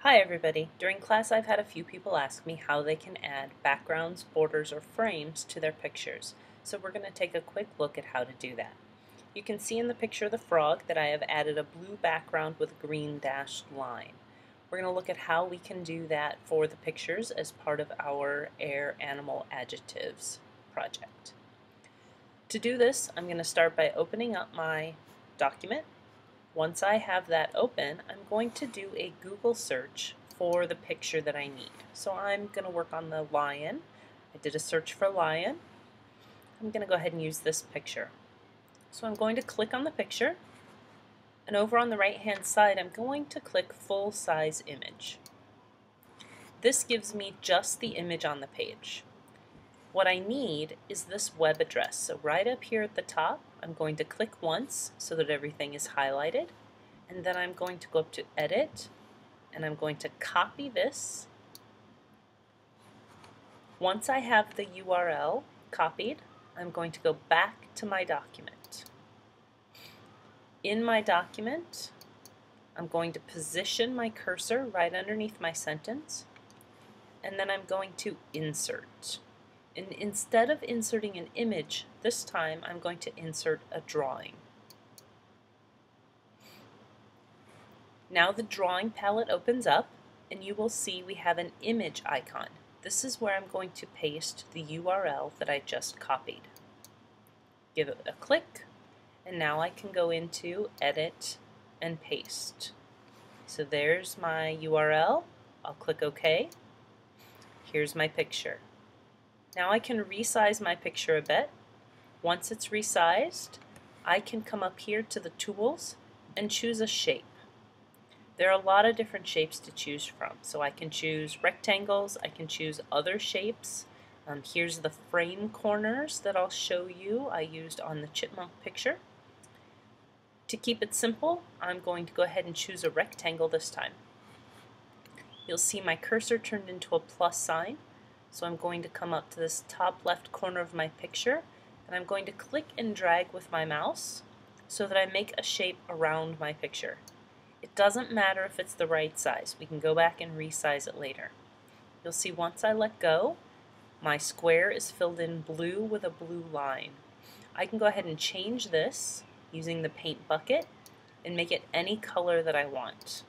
Hi everybody. During class I've had a few people ask me how they can add backgrounds, borders, or frames to their pictures. So we're going to take a quick look at how to do that. You can see in the picture of the frog that I have added a blue background with a green dashed line. We're going to look at how we can do that for the pictures as part of our air animal adjectives project. To do this, I'm going to start by opening up my document. Once I have that open, I'm going to do a Google search for the picture that I need. So I'm going to work on the lion. I did a search for lion. I'm going to go ahead and use this picture. So I'm going to click on the picture, and over on the right hand side I'm going to click full size image. This gives me just the image on the page. What I need is this web address. So right up here at the top, I'm going to click once so that everything is highlighted, and then I'm going to go up to Edit, and I'm going to copy this. Once I have the URL copied, I'm going to go back to my document. In my document, I'm going to position my cursor right underneath my sentence, and then I'm going to insert. And instead of inserting an image, this time I'm going to insert a drawing. Now the drawing palette opens up, and you will see we have an image icon. This is where I'm going to paste the URL that I just copied. Give it a click, and now I can go into Edit and Paste. So there's my URL. I'll click OK. Here's my picture. Now I can resize my picture a bit. Once it's resized, I can come up here to the tools and choose a shape. There are a lot of different shapes to choose from. So I can choose rectangles, I can choose other shapes. Here's the frame corners that I'll show you I used on the chipmunk picture. To keep it simple, I'm going to go ahead and choose a rectangle this time. You'll see my cursor turned into a plus sign. So I'm going to come up to this top left corner of my picture, and I'm going to click and drag with my mouse so that I make a shape around my picture. It doesn't matter if it's the right size. We can go back and resize it later. You'll see once I let go, my square is filled in blue with a blue line. I can go ahead and change this using the paint bucket and make it any color that I want.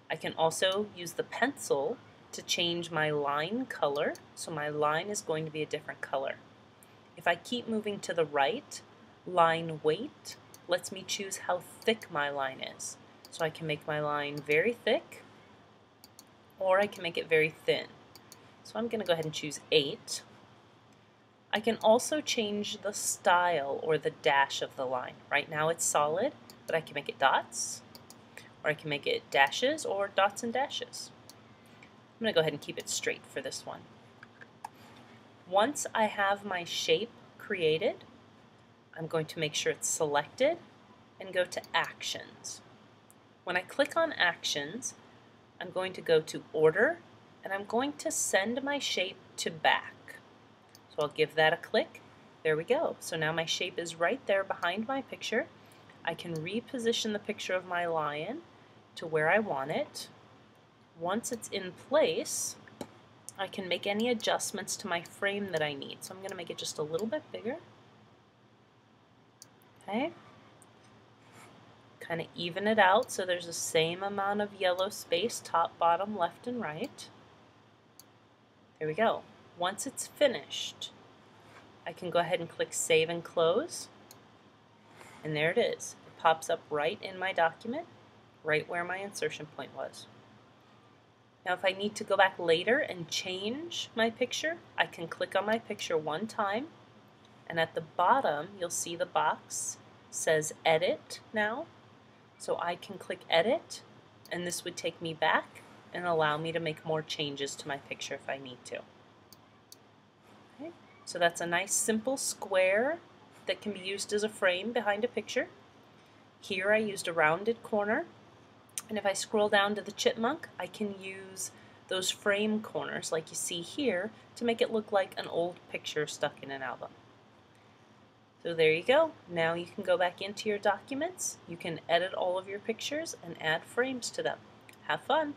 I can also use the pencil to change my line color, so my line is going to be a different color. If I keep moving to the right, line weight lets me choose how thick my line is. So I can make my line very thick, or I can make it very thin. So I'm going to go ahead and choose 8. I can also change the style or the dash of the line. Right now it's solid, but I can make it dots, or I can make it dashes or dots and dashes. I'm going to go ahead and keep it straight for this one. Once I have my shape created, I'm going to make sure it's selected and go to Actions. When I click on Actions, I'm going to go to Order, and I'm going to send my shape to back. So I'll give that a click. There we go. So now my shape is right there behind my picture. I can reposition the picture of my lion to where I want it. Once it's in place, I can make any adjustments to my frame that I need. So I'm going to make it just a little bit bigger. Okay. Kind of even it out so there's the same amount of yellow space, top, bottom, left, and right. There we go. Once it's finished, I can go ahead and click Save and Close. And there it is. It pops up right in my document, right where my insertion point was. Now if I need to go back later and change my picture, I can click on my picture one time, and at the bottom you'll see the box says Edit now. So I can click Edit, and this would take me back and allow me to make more changes to my picture if I need to. Okay. So that's a nice simple square that can be used as a frame behind a picture. Here I used a rounded corner. And if I scroll down to the chipmunk, I can use those frame corners like you see here to make it look like an old picture stuck in an album. So there you go. Now you can go back into your documents, you can edit all of your pictures and add frames to them. Have fun!